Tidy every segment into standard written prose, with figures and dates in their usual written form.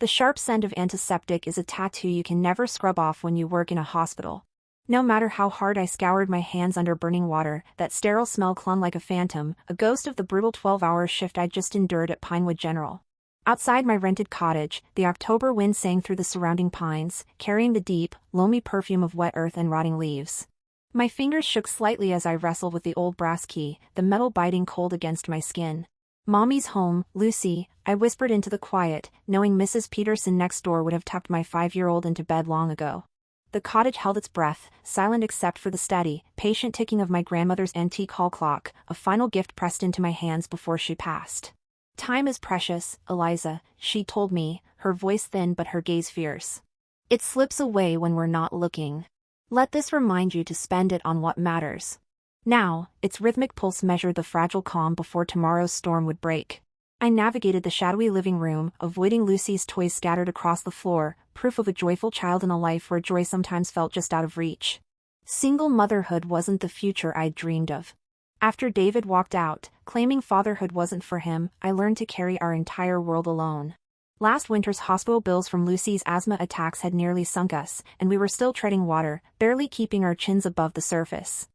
The sharp scent of antiseptic is a tattoo you can never scrub off when you work in a hospital. No matter how hard I scoured my hands under burning water, that sterile smell clung like a phantom, a ghost of the brutal 12-hour shift I'd just endured at Pinewood General. Outside my rented cottage, the October wind sang through the surrounding pines, carrying the deep, loamy perfume of wet earth and rotting leaves. My fingers shook slightly as I wrestled with the old brass key, the metal biting cold against my skin. "Mommy's home, Lucy," I whispered into the quiet, knowing Mrs. Peterson next door would have tucked my 5-year-old into bed long ago. The cottage held its breath, silent except for the steady, patient ticking of my grandmother's antique hall clock, a final gift pressed into my hands before she passed. "Time is precious, Eliza," she told me, her voice thin but her gaze fierce. "It slips away when we're not looking. Let this remind you to spend it on what matters." Now, its rhythmic pulse measured the fragile calm before tomorrow's storm would break. I navigated the shadowy living room, avoiding Lucy's toys scattered across the floor, proof of a joyful child in a life where joy sometimes felt just out of reach. Single motherhood wasn't the future I'd dreamed of. After David walked out, claiming fatherhood wasn't for him, I learned to carry our entire world alone. Last winter's hospital bills from Lucy's asthma attacks had nearly sunk us, and we were still treading water, barely keeping our chins above the surface.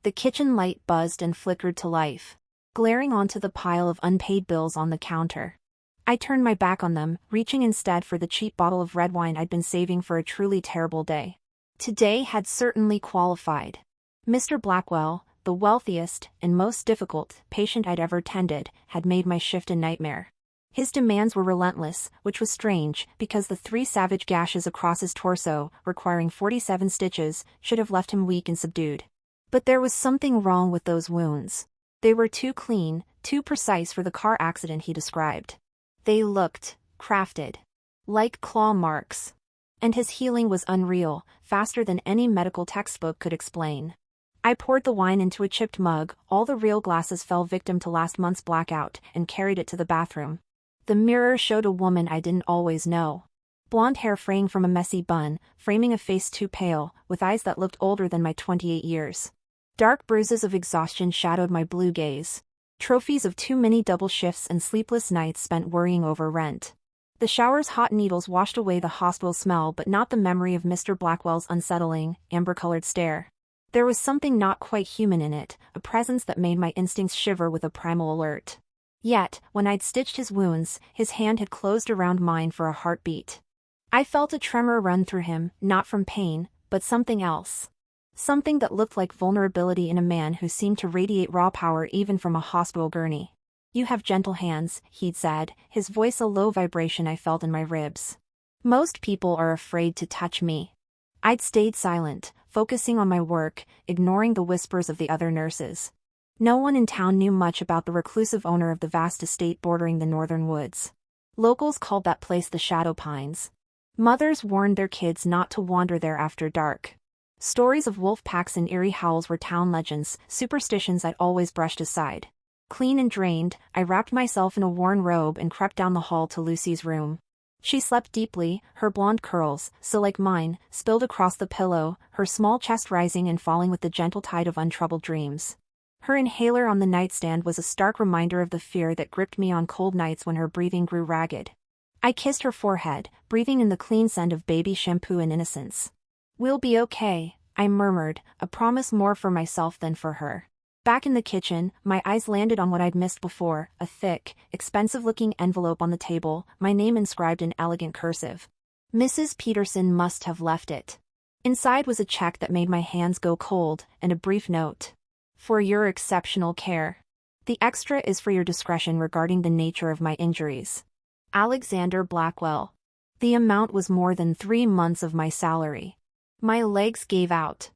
The kitchen light buzzed and flickered to life, glaring onto the pile of unpaid bills on the counter. I turned my back on them, reaching instead for the cheap bottle of red wine I'd been saving for a truly terrible day. Today had certainly qualified. Mr. Blackwell, the wealthiest and most difficult patient I'd ever tended, had made my shift a nightmare. His demands were relentless, which was strange, because the 3 savage gashes across his torso, requiring 47 stitches, should have left him weak and subdued. But there was something wrong with those wounds. They were too clean, too precise for the car accident he described. They looked crafted, like claw marks. And his healing was unreal, faster than any medical textbook could explain. I poured the wine into a chipped mug, all the real glasses fell victim to last month's blackout, and carried it to the bathroom. The mirror showed a woman I didn't always know. Blonde hair fraying from a messy bun, framing a face too pale, with eyes that looked older than my 28 years. Dark bruises of exhaustion shadowed my blue gaze. Trophies of too many double shifts and sleepless nights spent worrying over rent. The shower's hot needles washed away the hospital smell but not the memory of Mr. Blackwell's unsettling, amber-colored stare. There was something not quite human in it, a presence that made my instincts shiver with a primal alert. Yet, when I'd stitched his wounds, his hand had closed around mine for a heartbeat. I felt a tremor run through him, not from pain, but something else. Something that looked like vulnerability in a man who seemed to radiate raw power even from a hospital gurney. "You have gentle hands," he'd said, his voice a low vibration I felt in my ribs. "Most people are afraid to touch me." I'd stayed silent, focusing on my work, ignoring the whispers of the other nurses. No one in town knew much about the reclusive owner of the vast estate bordering the northern woods. Locals called that place the Shadow Pines. Mothers warned their kids not to wander there after dark. Stories of wolf packs and eerie howls were town legends, superstitions I'd always brushed aside. Clean and drained, I wrapped myself in a worn robe and crept down the hall to Lucy's room. She slept deeply, her blonde curls, so like mine, spilled across the pillow, her small chest rising and falling with the gentle tide of untroubled dreams. Her inhaler on the nightstand was a stark reminder of the fear that gripped me on cold nights when her breathing grew ragged. I kissed her forehead, breathing in the clean scent of baby shampoo and innocence. "We'll be okay," I murmured, a promise more for myself than for her. Back in the kitchen, my eyes landed on what I'd missed before, a thick, expensive-looking envelope on the table, my name inscribed in elegant cursive. Mrs. Peterson must have left it. Inside was a check that made my hands go cold, and a brief note. "For your exceptional care. The extra is for your discretion regarding the nature of my injuries. Alexander Blackwell." The amount was more than 3 months of my salary. My legs gave out.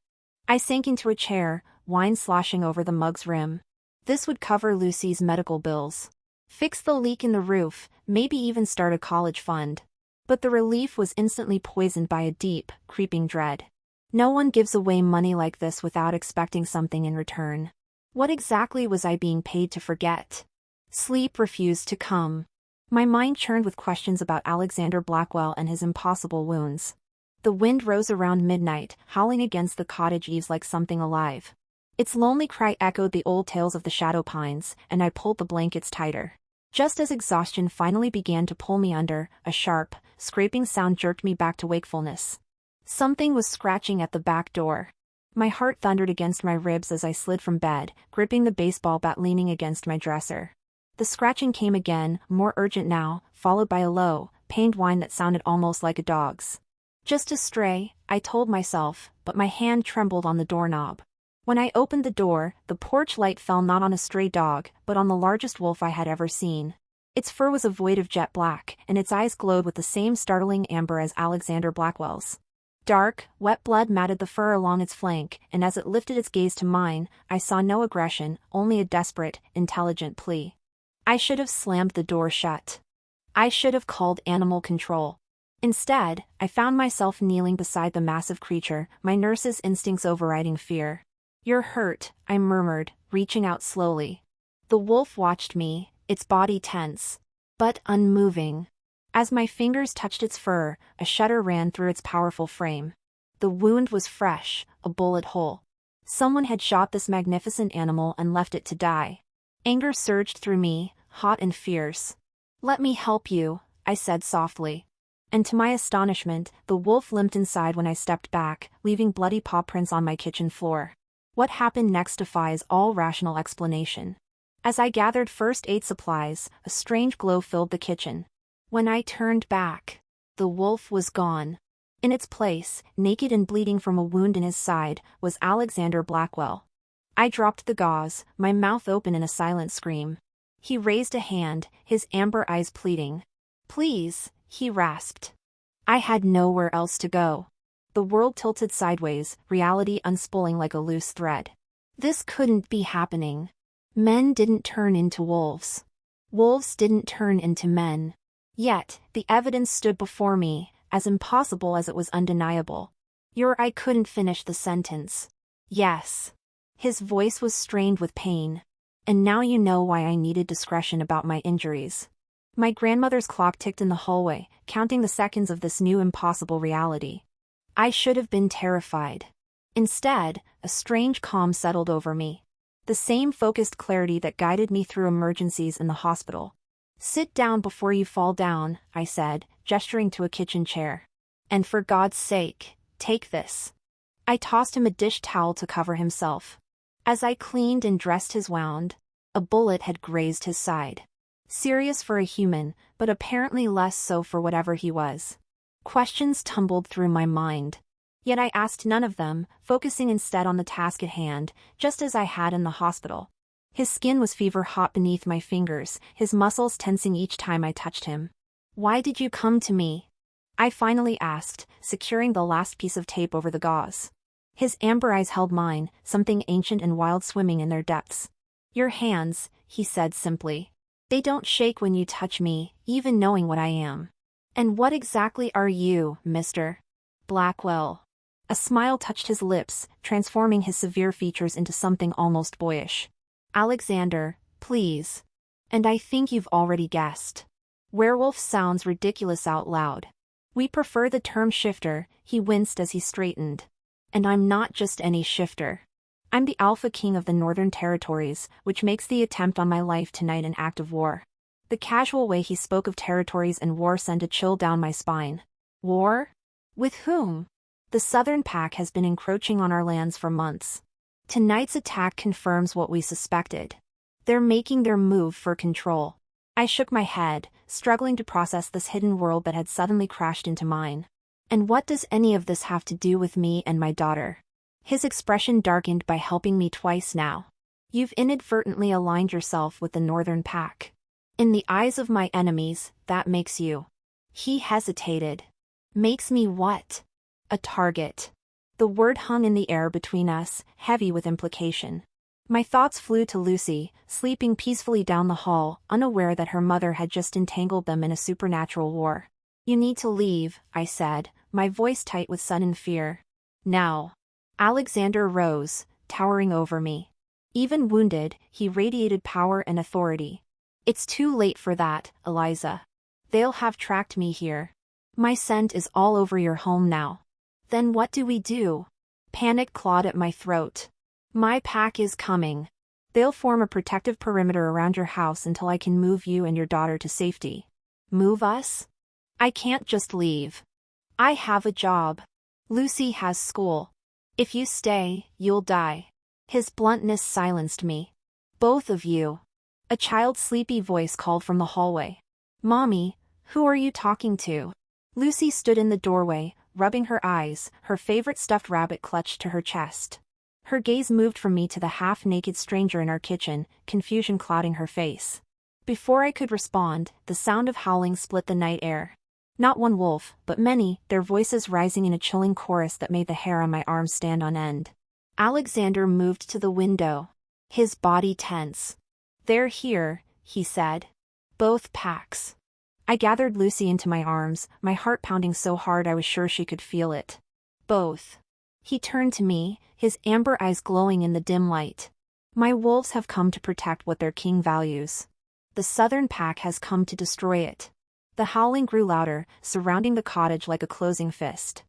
I sank into a chair, wine sloshing over the mug's rim. This would cover Lucy's medical bills. Fix the leak in the roof, maybe even start a college fund. But the relief was instantly poisoned by a deep, creeping dread. No one gives away money like this without expecting something in return. What exactly was I being paid to forget? Sleep refused to come. My mind churned with questions about Alexander Blackwell and his impossible wounds. The wind rose around midnight, howling against the cottage eaves like something alive. Its lonely cry echoed the old tales of the Shadow Pines, and I pulled the blankets tighter. Just as exhaustion finally began to pull me under, a sharp, scraping sound jerked me back to wakefulness. Something was scratching at the back door. My heart thundered against my ribs as I slid from bed, gripping the baseball bat leaning against my dresser. The scratching came again, more urgent now, followed by a low, pained whine that sounded almost like a dog's. Just a stray, I told myself, but my hand trembled on the doorknob. When I opened the door, the porch light fell not on a stray dog, but on the largest wolf I had ever seen. Its fur was a void of jet black, and its eyes glowed with the same startling amber as Alexander Blackwell's. Dark, wet blood matted the fur along its flank, and as it lifted its gaze to mine, I saw no aggression, only a desperate, intelligent plea. I should have slammed the door shut. I should have called animal control. Instead, I found myself kneeling beside the massive creature, my nurse's instincts overriding fear. "You're hurt," I murmured, reaching out slowly. The wolf watched me, its body tense, but unmoving. As my fingers touched its fur, a shudder ran through its powerful frame. The wound was fresh, a bullet hole. Someone had shot this magnificent animal and left it to die. Anger surged through me, hot and fierce. "Let me help you," I said softly. And to my astonishment, the wolf limped inside when I stepped back, leaving bloody paw prints on my kitchen floor. What happened next defies all rational explanation. As I gathered first aid supplies, a strange glow filled the kitchen. When I turned back, the wolf was gone. In its place, naked and bleeding from a wound in his side, was Alexander Blackwell. I dropped the gauze, my mouth open in a silent scream. He raised a hand, his amber eyes pleading. "Please," he rasped. I had nowhere else to go. The world tilted sideways, reality unspooling like a loose thread. This couldn't be happening. Men didn't turn into wolves. Wolves didn't turn into men. Yet, the evidence stood before me, as impossible as it was undeniable. I couldn't finish the sentence. "Yes." His voice was strained with pain. "And now you know why I needed discretion about my injuries." My grandmother's clock ticked in the hallway, counting the seconds of this new impossible reality. I should have been terrified. Instead, a strange calm settled over me. The same focused clarity that guided me through emergencies in the hospital. "Sit down before you fall down," I said, gesturing to a kitchen chair. "And for God's sake, take this." I tossed him a dish towel to cover himself. As I cleaned and dressed his wound, a bullet had grazed his side. Serious for a human, but apparently less so for whatever he was. Questions tumbled through my mind. Yet I asked none of them, focusing instead on the task at hand, just as I had in the hospital. His skin was fever-hot beneath my fingers, his muscles tensing each time I touched him. "Why did you come to me?" I finally asked, securing the last piece of tape over the gauze. His amber eyes held mine, something ancient and wild swimming in their depths. "Your hands," he said simply. "They don't shake when you touch me, even knowing what I am." "And what exactly are you, Mr. Blackwell?" A smile touched his lips, transforming his severe features into something almost boyish. "Alexander, please. And I think you've already guessed. Werewolf sounds ridiculous out loud. We prefer the term shifter," he winced as he straightened. "And I'm not just any shifter. I'm the Alpha King of the Northern Territories, which makes the attempt on my life tonight an act of war." The casual way he spoke of territories and war sent a chill down my spine. "War? With whom?" "The Southern Pack has been encroaching on our lands for months. Tonight's attack confirms what we suspected. They're making their move for control." I shook my head, struggling to process this hidden world that had suddenly crashed into mine. "And what does any of this have to do with me and my daughter?" His expression darkened by helping me twice now. "You've inadvertently aligned yourself with the Northern Pack. In the eyes of my enemies, that makes you." He hesitated. "Makes me what?" "A target." The word hung in the air between us, heavy with implication. My thoughts flew to Lucy, sleeping peacefully down the hall, unaware that her mother had just entangled them in a supernatural war. "You need to leave," I said, my voice tight with sudden fear. "Now." Alexander rose, towering over me. Even wounded, he radiated power and authority. "It's too late for that, Eliza. They'll have tracked me here. My scent is all over your home now." "Then what do we do?" Panic clawed at my throat. "My pack is coming." They'll form a protective perimeter around your house until I can move you and your daughter to safety. Move us? I can't just leave. I have a job. Lucy has school. If you stay, you'll die. His bluntness silenced me. Both of you. A child's sleepy voice called from the hallway. Mommy, who are you talking to? Lucy stood in the doorway, rubbing her eyes, her favorite stuffed rabbit clutched to her chest. Her gaze moved from me to the half-naked stranger in our kitchen, confusion clouding her face. Before I could respond, the sound of howling split the night air. Not one wolf, but many, their voices rising in a chilling chorus that made the hair on my arms stand on end. Alexander moved to the window. His body tense. They're here, he said. Both packs. I gathered Lucy into my arms, my heart pounding so hard I was sure she could feel it. Both. He turned to me, his amber eyes glowing in the dim light. My wolves have come to protect what their king values. The southern pack has come to destroy it. The howling grew louder, surrounding the cottage like a closing fist.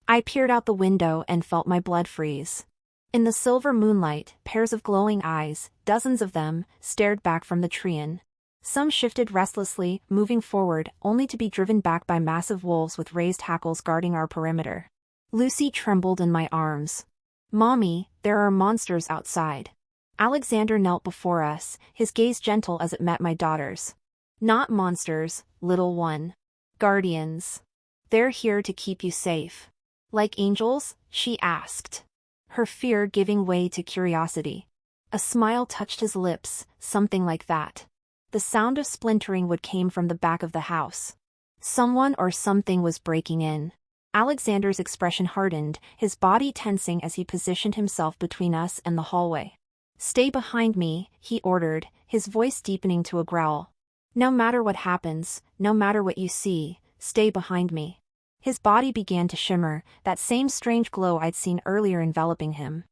I peered out the window and felt my blood freeze. In the silver moonlight, pairs of glowing eyes, dozens of them, stared back from the treant. Some shifted restlessly, moving forward, only to be driven back by massive wolves with raised hackles guarding our perimeter. Lucy trembled in my arms. Mommy, there are monsters outside. Alexander knelt before us, his gaze gentle as it met my daughter's. Not monsters, little one. Guardians. They're here to keep you safe. Like angels? She asked. Her fear giving way to curiosity. A smile touched his lips, something like that. The sound of splintering wood came from the back of the house. Someone or something was breaking in. Alexander's expression hardened, his body tensing as he positioned himself between us and the hallway. Stay behind me, he ordered, his voice deepening to a growl. No matter what happens, no matter what you see, stay behind me. His body began to shimmer, that same strange glow I'd seen earlier enveloping him.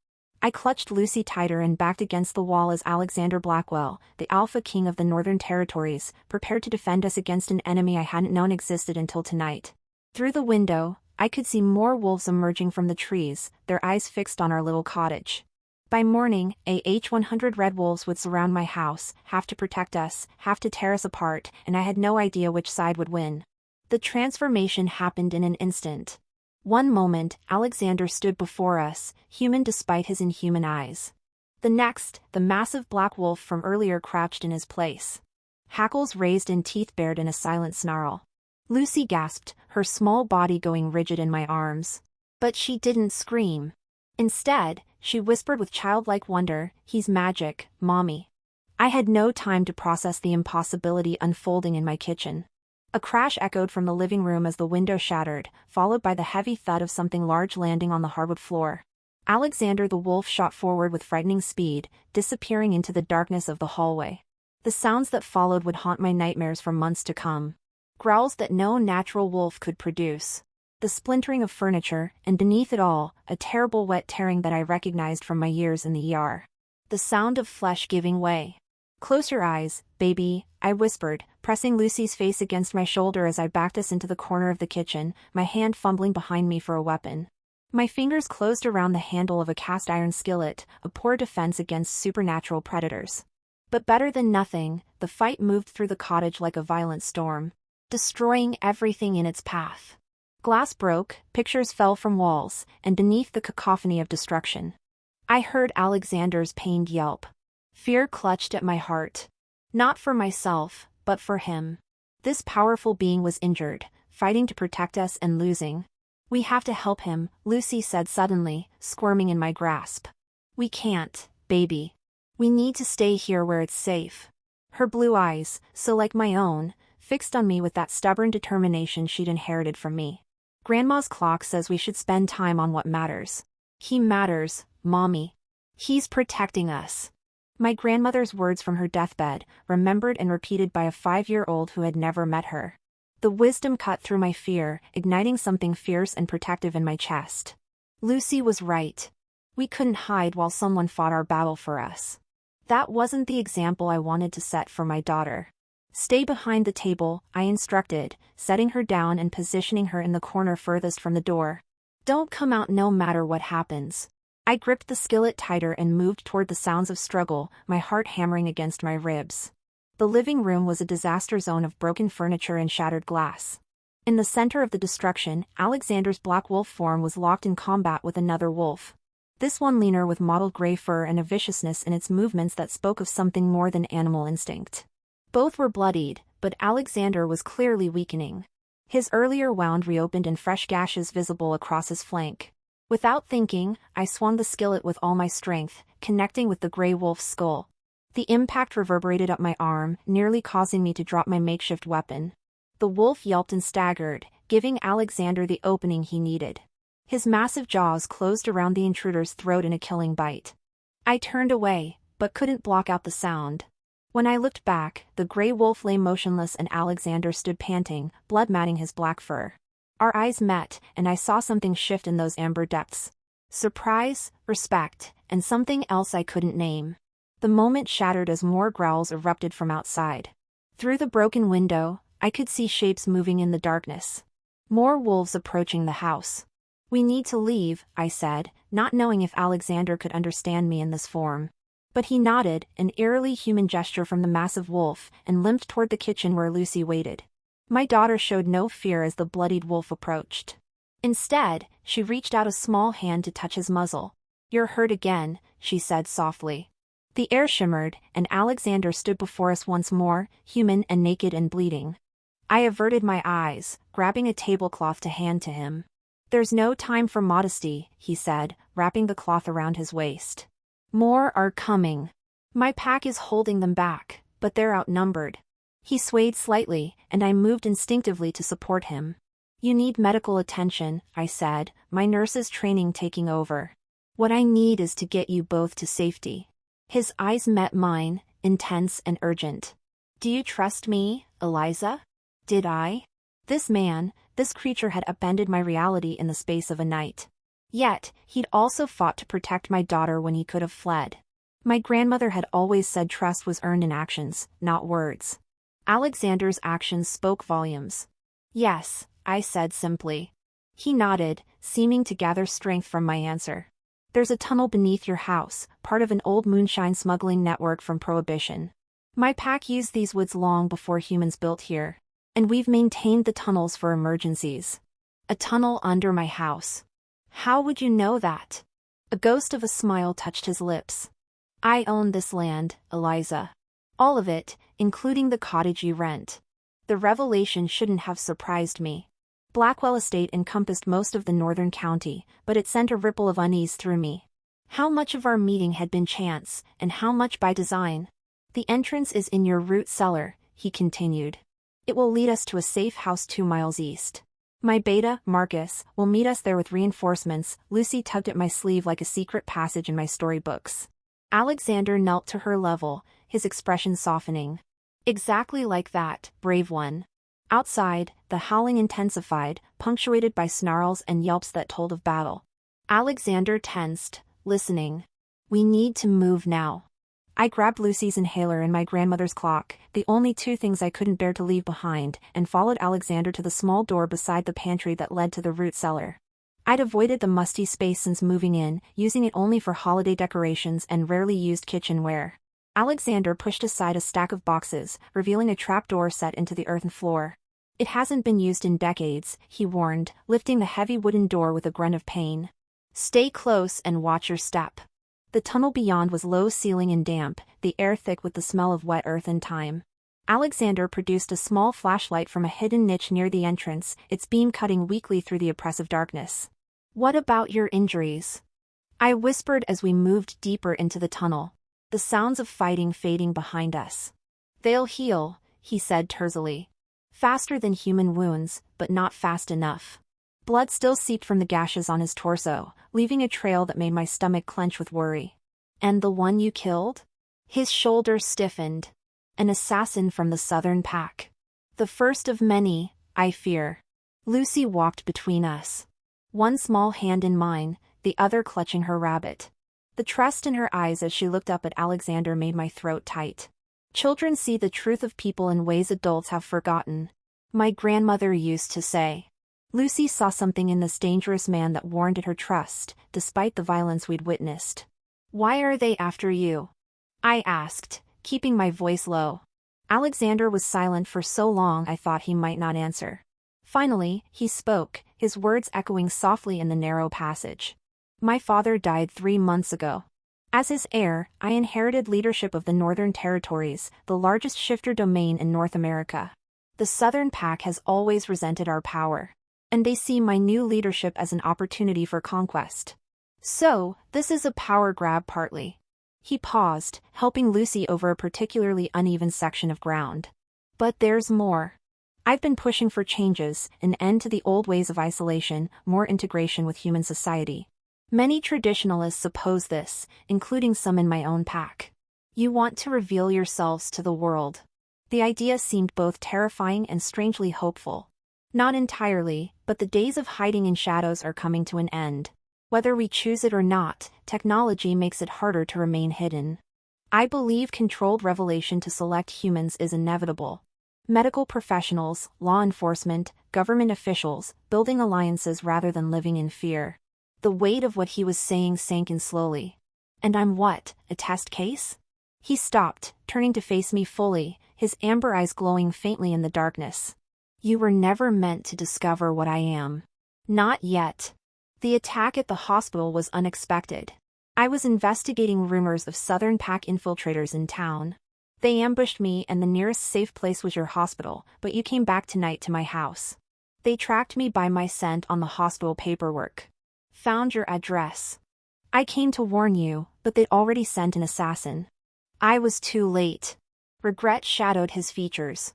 I clutched Lucy tighter and backed against the wall as Alexander Blackwell, the Alpha King of the Northern Territories, prepared to defend us against an enemy I hadn't known existed until tonight. Through the window, I could see more wolves emerging from the trees, their eyes fixed on our little cottage. By morning, AH-100 red wolves would surround my house, half to protect us, half to tear us apart, and I had no idea which side would win. The transformation happened in an instant. One moment, Alexander stood before us, human despite his inhuman eyes. The next, the massive black wolf from earlier crouched in his place. Hackles raised and teeth bared in a silent snarl. Lucy gasped, her small body going rigid in my arms. But she didn't scream. Instead, she whispered with childlike wonder, "He's magic, Mommy." I had no time to process the impossibility unfolding in my kitchen. A crash echoed from the living room as the window shattered, followed by the heavy thud of something large landing on the hardwood floor. Alexander the wolf shot forward with frightening speed, disappearing into the darkness of the hallway. The sounds that followed would haunt my nightmares for months to come. Growls that no natural wolf could produce. The splintering of furniture, and beneath it all, a terrible wet tearing that I recognized from my years in the ER. The sound of flesh giving way. "Close your eyes, baby," I whispered, pressing Lucy's face against my shoulder as I backed us into the corner of the kitchen, my hand fumbling behind me for a weapon. My fingers closed around the handle of a cast iron skillet, a poor defense against supernatural predators. But better than nothing, the fight moved through the cottage like a violent storm, destroying everything in its path. Glass broke, pictures fell from walls, and beneath the cacophony of destruction, I heard Alexander's pained yelp. Fear clutched at my heart. Not for myself, but for him. This powerful being was injured, fighting to protect us and losing. "We have to help him," Lucy said suddenly, squirming in my grasp. "We can't, baby. We need to stay here where it's safe." Her blue eyes, so like my own, fixed on me with that stubborn determination she'd inherited from me. "Grandma's clock says we should spend time on what matters." "He matters, Mommy. He's protecting us." My grandmother's words from her deathbed, remembered and repeated by a 5-year-old who had never met her. The wisdom cut through my fear, igniting something fierce and protective in my chest. Lucy was right. We couldn't hide while someone fought our battle for us. That wasn't the example I wanted to set for my daughter. "Stay behind the table," I instructed, setting her down and positioning her in the corner furthest from the door. "Don't come out no matter what happens." I gripped the skillet tighter and moved toward the sounds of struggle, my heart hammering against my ribs. The living room was a disaster zone of broken furniture and shattered glass. In the center of the destruction, Alexander's black wolf form was locked in combat with another wolf. This one leaner with mottled gray fur and a viciousness in its movements that spoke of something more than animal instinct. Both were bloodied, but Alexander was clearly weakening. His earlier wound reopened and fresh gashes visible across his flank. Without thinking, I swung the skillet with all my strength, connecting with the gray wolf's skull. The impact reverberated up my arm, nearly causing me to drop my makeshift weapon. The wolf yelped and staggered, giving Alexander the opening he needed. His massive jaws closed around the intruder's throat in a killing bite. I turned away, but couldn't block out the sound. When I looked back, the gray wolf lay motionless and Alexander stood panting, blood matting his black fur. Our eyes met, and I saw something shift in those amber depths. Surprise, respect, and something else I couldn't name. The moment shattered as more growls erupted from outside. Through the broken window, I could see shapes moving in the darkness. More wolves approaching the house. "We need to leave," I said, not knowing if Alexander could understand me in this form. But he nodded, an eerily human gesture from the massive wolf, and limped toward the kitchen where Lucy waited. My daughter showed no fear as the bloodied wolf approached. Instead, she reached out a small hand to touch his muzzle. "You're hurt again," she said softly. The air shimmered, and Alexander stood before us once more, human and naked and bleeding. I averted my eyes, grabbing a tablecloth to hand to him. "There's no time for modesty," he said, wrapping the cloth around his waist. "More are coming. My pack is holding them back, but they're outnumbered." He swayed slightly, and I moved instinctively to support him. "You need medical attention," I said, my nurse's training taking over. "What I need is to get you both to safety." His eyes met mine, intense and urgent. "Do you trust me, Eliza?" Did I? This man, this creature had upended my reality in the space of a night. Yet, he'd also fought to protect my daughter when he could have fled. My grandmother had always said trust was earned in actions, not words. Alexander's actions spoke volumes. "Yes," I said simply. He nodded, seeming to gather strength from my answer. "There's a tunnel beneath your house, part of an old moonshine smuggling network from Prohibition. My pack used these woods long before humans built here. And we've maintained the tunnels for emergencies. A tunnel under my house. How would you know that?" A ghost of a smile touched his lips. "I own this land, Eliza. All of it, including the cottage you rent." The revelation shouldn't have surprised me. Blackwell Estate encompassed most of the northern county, but it sent a ripple of unease through me. How much of our meeting had been chance, and how much by design? "The entrance is in your root cellar," he continued. "It will lead us to a safe house 2 miles east. My beta, Marcus, will meet us there with reinforcements." Lucy tugged at my sleeve like a secret passage in my storybooks. Alexander knelt to her level, his expression softening. "Exactly like that, brave one." Outside, the howling intensified, punctuated by snarls and yelps that told of battle. Alexander tensed, listening. "We need to move now." I grabbed Lucy's inhaler and my grandmother's clock, the only 2 things I couldn't bear to leave behind, and followed Alexander to the small door beside the pantry that led to the root cellar. I'd avoided the musty space since moving in, using it only for holiday decorations and rarely used kitchenware. Alexander pushed aside a stack of boxes, revealing a trapdoor set into the earthen floor. "It hasn't been used in decades," he warned, lifting the heavy wooden door with a grunt of pain. "Stay close and watch your step." The tunnel beyond was low-ceilinged and damp, the air thick with the smell of wet earth and thyme. Alexander produced a small flashlight from a hidden niche near the entrance, its beam cutting weakly through the oppressive darkness. "What about your injuries?" I whispered as we moved deeper into the tunnel, the sounds of fighting fading behind us. "They'll heal," he said tersely. "Faster than human wounds, but not fast enough." Blood still seeped from the gashes on his torso, leaving a trail that made my stomach clench with worry. "And the one you killed?" His shoulders stiffened. "An assassin from the southern pack. The first of many, I fear." Lucy walked between us. One small hand in mine, the other clutching her rabbit. The trust in her eyes as she looked up at Alexander made my throat tight. "Children see the truth of people in ways adults have forgotten," my grandmother used to say. Lucy saw something in this dangerous man that warranted her trust, despite the violence we'd witnessed. "Why are they after you?" I asked, keeping my voice low. Alexander was silent for so long I thought he might not answer. Finally, he spoke, his words echoing softly in the narrow passage. "My father died 3 months ago. As his heir, I inherited leadership of the Northern Territories, the largest shifter domain in North America. The Southern Pack has always resented our power, and they see my new leadership as an opportunity for conquest. So, this is a power grab partly." He paused, helping Lucy over a particularly uneven section of ground. "But there's more. I've been pushing for changes, an end to the old ways of isolation, more integration with human society. Many traditionalists oppose this, including some in my own pack. You want to reveal yourselves to the world." The idea seemed both terrifying and strangely hopeful. Not entirely, but the days of hiding in shadows are coming to an end. Whether we choose it or not, technology makes it harder to remain hidden. I believe controlled revelation to select humans is inevitable. Medical professionals, law enforcement, government officials, building alliances rather than living in fear. The weight of what he was saying sank in slowly. "And I'm what, a test case?" He stopped, turning to face me fully, his amber eyes glowing faintly in the darkness. "You were never meant to discover what I am. Not yet." The attack at the hospital was unexpected. I was investigating rumors of Southern Pack infiltrators in town. They ambushed me and the nearest safe place was your hospital, but you came back tonight to my house. They tracked me by my scent on the hospital paperwork. Found your address. I came to warn you, but they'd already sent an assassin. I was too late." Regret shadowed his features.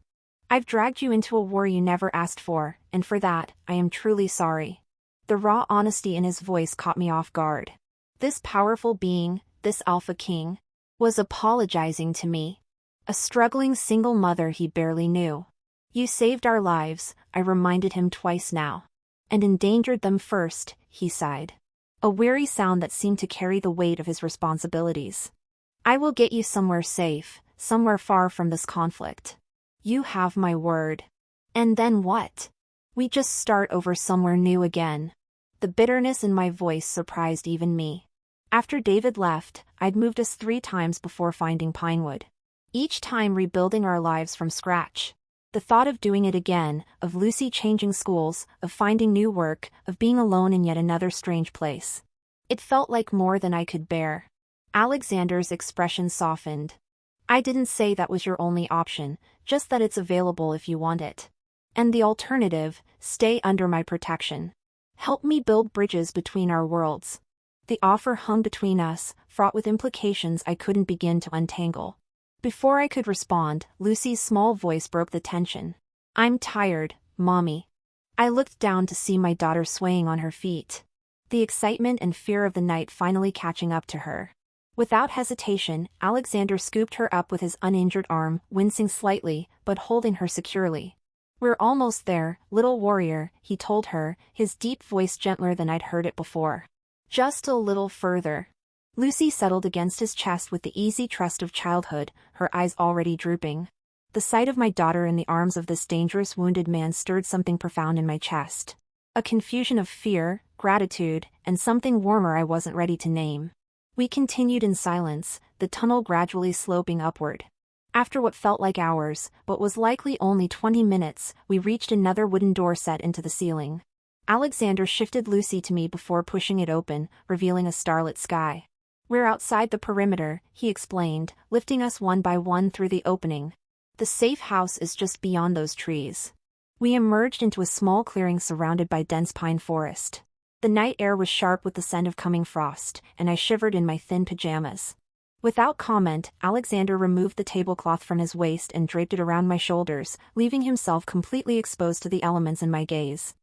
"I've dragged you into a war you never asked for, and for that, I am truly sorry." The raw honesty in his voice caught me off guard. This powerful being, this alpha king, was apologizing to me. A struggling single mother he barely knew. "You saved our lives," I reminded him twice now. "And endangered them first," he sighed. A weary sound that seemed to carry the weight of his responsibilities. "I will get you somewhere safe, somewhere far from this conflict. You have my word." "And then what?" "We just start over somewhere new again." The bitterness in my voice surprised even me. After David left, I'd moved us 3 times before finding Pinewood. Each time rebuilding our lives from scratch. The thought of doing it again, of Lucy changing schools, of finding new work, of being alone in yet another strange place. It felt like more than I could bear. Alexander's expression softened. "I didn't say that was your only option, just that it's available if you want it. And the alternative, stay under my protection. Help me build bridges between our worlds." The offer hung between us, fraught with implications I couldn't begin to untangle. Before I could respond, Lucy's small voice broke the tension. "I'm tired, Mommy." I looked down to see my daughter swaying on her feet. The excitement and fear of the night finally catching up to her. Without hesitation, Alexander scooped her up with his uninjured arm, wincing slightly, but holding her securely. "We're almost there, little warrior," he told her, his deep voice gentler than I'd heard it before. "Just a little further." Lucy settled against his chest with the easy trust of childhood, her eyes already drooping. The sight of my daughter in the arms of this dangerous wounded man stirred something profound in my chest. A confusion of fear, gratitude, and something warmer I wasn't ready to name. We continued in silence, the tunnel gradually sloping upward. After what felt like hours, but was likely only 20 minutes, we reached another wooden door set into the ceiling. Alexander shifted Lucy to me before pushing it open, revealing a starlit sky. "We're outside the perimeter," he explained, lifting us one by one through the opening. "The safe house is just beyond those trees." We emerged into a small clearing surrounded by dense pine forest. The night air was sharp with the scent of coming frost, and I shivered in my thin pajamas. Without comment, Alexander removed the tablecloth from his waist and draped it around my shoulders, leaving himself completely exposed to the elements in my gaze.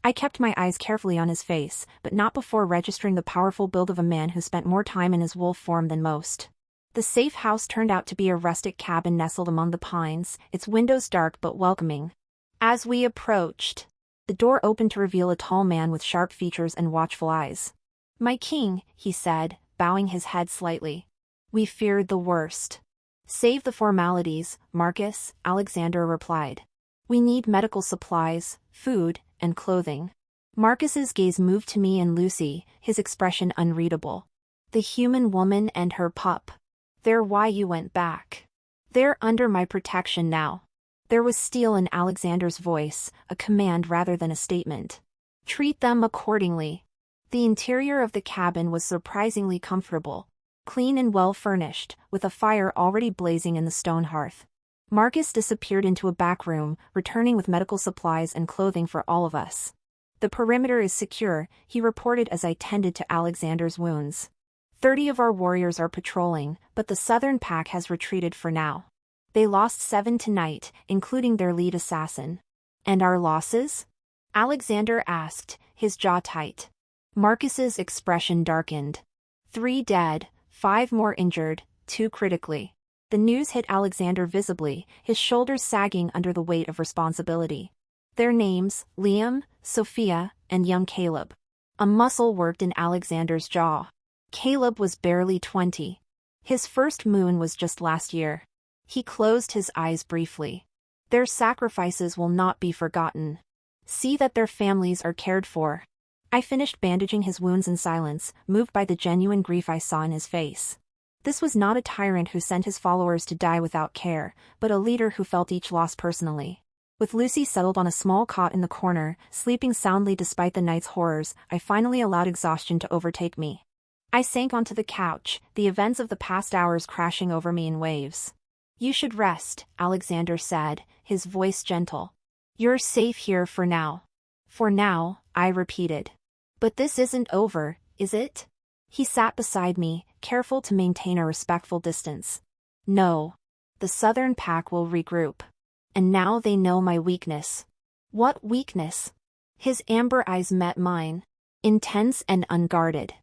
I kept my eyes carefully on his face, but not before registering the powerful build of a man who spent more time in his wolf form than most. The safe house turned out to be a rustic cabin nestled among the pines, its windows dark but welcoming. As we approached, the door opened to reveal a tall man with sharp features and watchful eyes. "My king," he said, bowing his head slightly. "We feared the worst." "Save the formalities, Marcus," Alexander replied. "We need medical supplies, food, and clothing. Marcus's gaze moved to me and Lucy, his expression unreadable. The human woman and her pup. They're why you went back. They're under my protection now. There was steel in Alexander's voice, a command rather than a statement. Treat them accordingly. The interior of the cabin was surprisingly comfortable. Clean and well furnished, with a fire already blazing in the stone hearth. Marcus disappeared into a back room, returning with medical supplies and clothing for all of us. The perimeter is secure, he reported as I tended to Alexander's wounds. 30 of our warriors are patrolling, but the southern pack has retreated for now. They lost 7 tonight, including their lead assassin. And our losses? Alexander asked, his jaw tight. Marcus's expression darkened. 3 dead, 5 more injured, 2 critically. The news hit Alexander visibly, his shoulders sagging under the weight of responsibility. Their names, Liam, Sophia, and young Caleb. A muscle worked in Alexander's jaw. Caleb was barely 20. His first moon was just last year. He closed his eyes briefly. Their sacrifices will not be forgotten. See that their families are cared for. I finished bandaging his wounds in silence, moved by the genuine grief I saw in his face. This was not a tyrant who sent his followers to die without care, but a leader who felt each loss personally. With Lucy settled on a small cot in the corner, sleeping soundly despite the night's horrors, I finally allowed exhaustion to overtake me. I sank onto the couch, the events of the past hours crashing over me in waves. You should rest, Alexander said, his voice gentle. You're safe here for now. For now, I repeated. But this isn't over, is it? He sat beside me, careful to maintain a respectful distance. No. The southern pack will regroup. And now they know my weakness. What weakness? His amber eyes met mine. Intense and unguarded.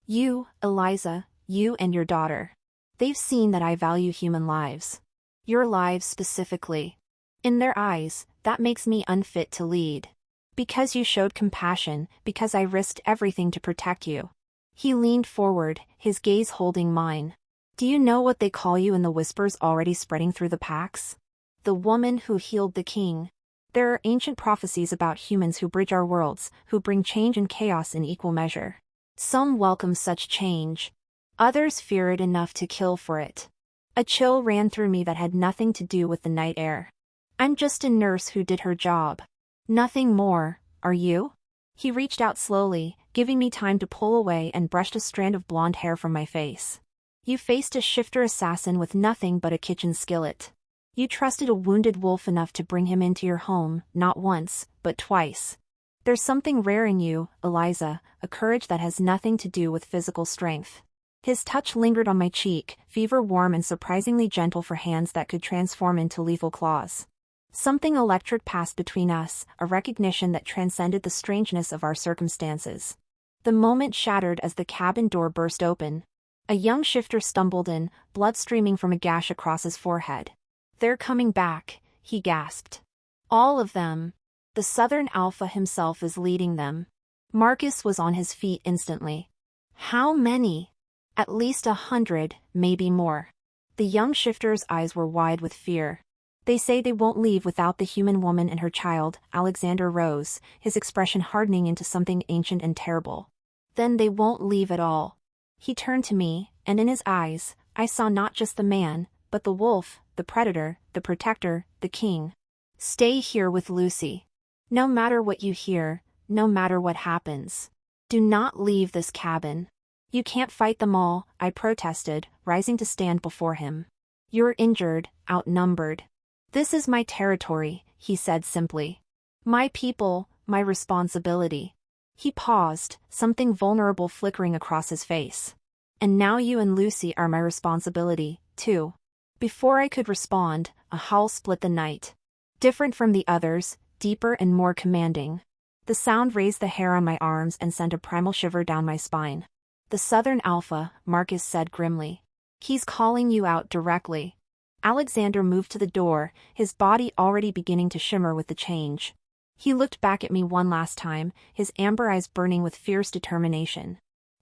You, Eliza, you and your daughter. They've seen that I value human lives. Your lives specifically. In their eyes, that makes me unfit to lead. Because you showed compassion, because I risked everything to protect you. He leaned forward, his gaze holding mine. Do you know what they call you in the whispers already spreading through the packs? The woman who healed the king. There are ancient prophecies about humans who bridge our worlds, who bring change and chaos in equal measure. Some welcome such change. Others fear it enough to kill for it. A chill ran through me that had nothing to do with the night air. I'm just a nurse who did her job. Nothing more, are you? He reached out slowly, giving me time to pull away and brushed a strand of blonde hair from my face. You faced a shifter assassin with nothing but a kitchen skillet. You trusted a wounded wolf enough to bring him into your home, not once, but twice. There's something rare in you, Eliza, a courage that has nothing to do with physical strength. His touch lingered on my cheek, fever warm and surprisingly gentle for hands that could transform into lethal claws. Something electric passed between us, a recognition that transcended the strangeness of our circumstances. The moment shattered as the cabin door burst open. A young shifter stumbled in, blood streaming from a gash across his forehead. They're coming back, he gasped. All of them. The Southern Alpha himself is leading them. Marcus was on his feet instantly. How many? At least 100, maybe more. The young shifter's eyes were wide with fear. They say they won't leave without the human woman and her child. Alexander rose, his expression hardening into something ancient and terrible. Then they won't leave at all. He turned to me, and in his eyes, I saw not just the man, but the wolf, the predator, the protector, the king. Stay here with Lucy. No matter what you hear, no matter what happens. Do not leave this cabin. You can't fight them all, I protested, rising to stand before him. You're injured, outnumbered. This is my territory, he said simply. My people, my responsibility. He paused, something vulnerable flickering across his face. And now you and Lucy are my responsibility, too. Before I could respond, a howl split the night. Different from the others, deeper and more commanding. The sound raised the hair on my arms and sent a primal shiver down my spine. The Southern Alpha, Marcus said grimly. He's calling you out directly. Alexander moved to the door, his body already beginning to shimmer with the change. He looked back at me one last time, his amber eyes burning with fierce determination.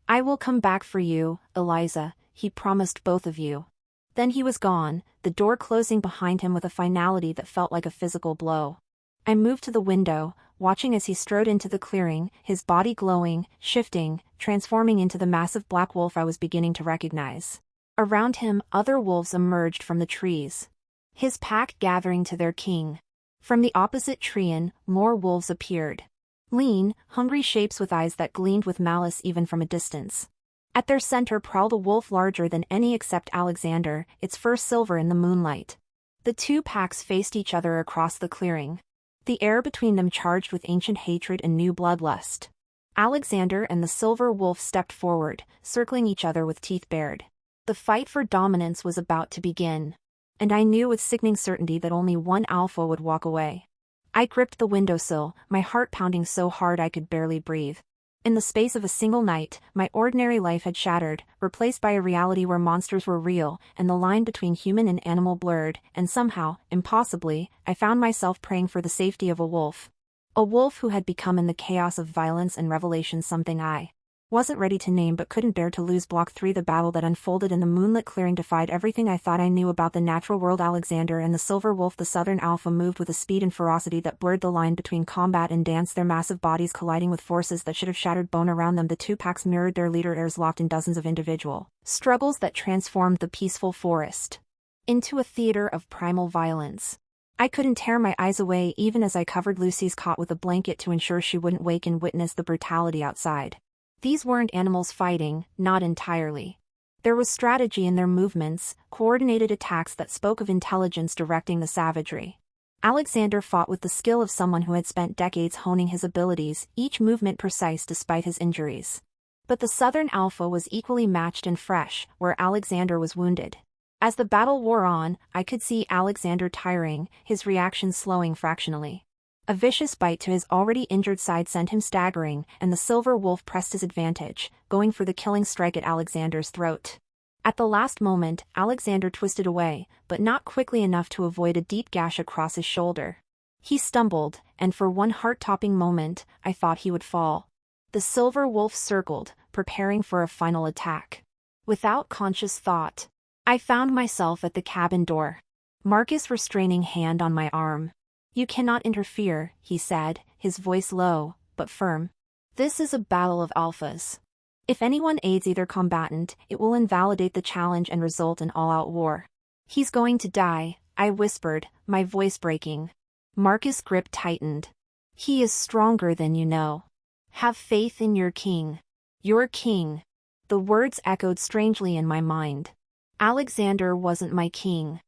I will come back for you, Eliza, he promised both of you. Then he was gone, the door closing behind him with a finality that felt like a physical blow. I moved to the window, watching as he strode into the clearing, his body glowing, shifting, transforming into the massive black wolf I was beginning to recognize. Around him, other wolves emerged from the trees, his pack gathering to their king. From the opposite treant, more wolves appeared. Lean, hungry shapes with eyes that gleamed with malice even from a distance. At their center prowled a wolf larger than any except Alexander, its fur silver in the moonlight. The two packs faced each other across the clearing, the air between them charged with ancient hatred and new bloodlust. Alexander and the silver wolf stepped forward, circling each other with teeth bared. The fight for dominance was about to begin, and I knew with sickening certainty that only one alpha would walk away. I gripped the windowsill, my heart pounding so hard I could barely breathe. In the space of a single night, my ordinary life had shattered, replaced by a reality where monsters were real, and the line between human and animal blurred, and somehow, impossibly, I found myself praying for the safety of a wolf. A wolf who had become in the chaos of violence and revelation something I wasn't ready to name but couldn't bear to lose. Block 3. The battle that unfolded in the moonlit clearing defied everything I thought I knew about the natural world. Alexander and the silver wolf, the southern alpha, moved with a speed and ferocity that blurred the line between combat and dance, their massive bodies colliding with forces that should have shattered bone around them. The two packs mirrored their leader, ears locked in dozens of individual struggles that transformed the peaceful forest into a theater of primal violence. I couldn't tear my eyes away even as I covered Lucy's cot with a blanket to ensure she wouldn't wake and witness the brutality outside. These weren't animals fighting, not entirely. There was strategy in their movements, coordinated attacks that spoke of intelligence directing the savagery. Alexander fought with the skill of someone who had spent decades honing his abilities, each movement precise despite his injuries. But the southern alpha was equally matched and fresh, where Alexander was wounded. As the battle wore on, I could see Alexander tiring, his reactions slowing fractionally. A vicious bite to his already injured side sent him staggering, and the silver wolf pressed his advantage, going for the killing strike at Alexander's throat. At the last moment, Alexander twisted away, but not quickly enough to avoid a deep gash across his shoulder. He stumbled, and for one heart-topping moment, I thought he would fall. The silver wolf circled, preparing for a final attack. Without conscious thought, I found myself at the cabin door. Marcus restraining hand on my arm. "You cannot interfere," he said, his voice low, but firm. "This is a battle of alphas. If anyone aids either combatant, it will invalidate the challenge and result in all-out war." "He's going to die," I whispered, my voice breaking. Marcus' grip tightened. "He is stronger than you know. Have faith in your king." "Your king." The words echoed strangely in my mind. Alexander wasn't my king.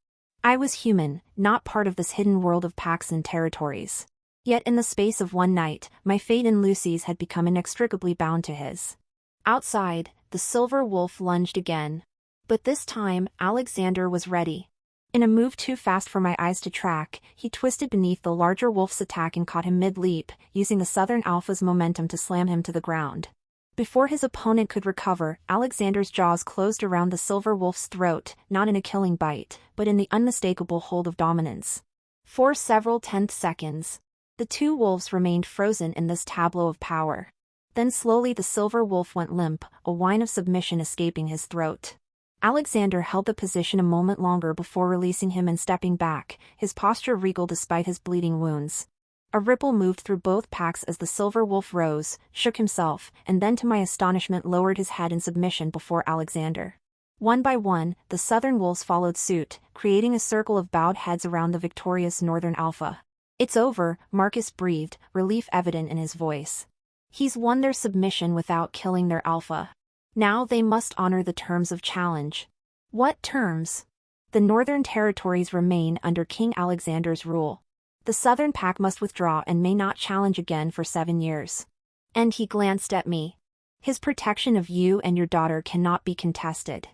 I was human, not part of this hidden world of packs and territories. Yet in the space of one night, my fate and Lucy's had become inextricably bound to his. Outside, the silver wolf lunged again. But this time, Alexander was ready. In a move too fast for my eyes to track, he twisted beneath the larger wolf's attack and caught him mid-leap, using the southern alpha's momentum to slam him to the ground. Before his opponent could recover, Alexander's jaws closed around the silver wolf's throat, not in a killing bite, but in the unmistakable hold of dominance. For several tenth seconds, the two wolves remained frozen in this tableau of power. Then slowly the silver wolf went limp, a whine of submission escaping his throat. Alexander held the position a moment longer before releasing him and stepping back, his posture regal despite his bleeding wounds. A ripple moved through both packs as the silver wolf rose, shook himself, and then to my astonishment lowered his head in submission before Alexander. One by one, the southern wolves followed suit, creating a circle of bowed heads around the victorious northern alpha. "It's over," Marcus breathed, relief evident in his voice. "He's won their submission without killing their alpha. Now they must honor the terms of challenge." "What terms?" "The northern territories remain under King Alexander's rule. The southern pack must withdraw and may not challenge again for 7 years. And he glanced at me. "His protection of you and your daughter cannot be contested."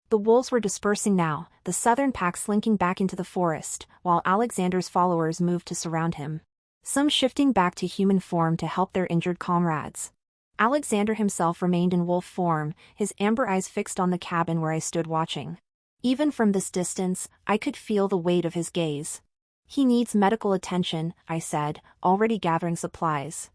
The wolves were dispersing now, the southern pack slinking back into the forest, while Alexander's followers moved to surround him. Some shifting back to human form to help their injured comrades. Alexander himself remained in wolf form, his amber eyes fixed on the cabin where I stood watching. Even from this distance, I could feel the weight of his gaze. "He needs medical attention," I said, already gathering supplies.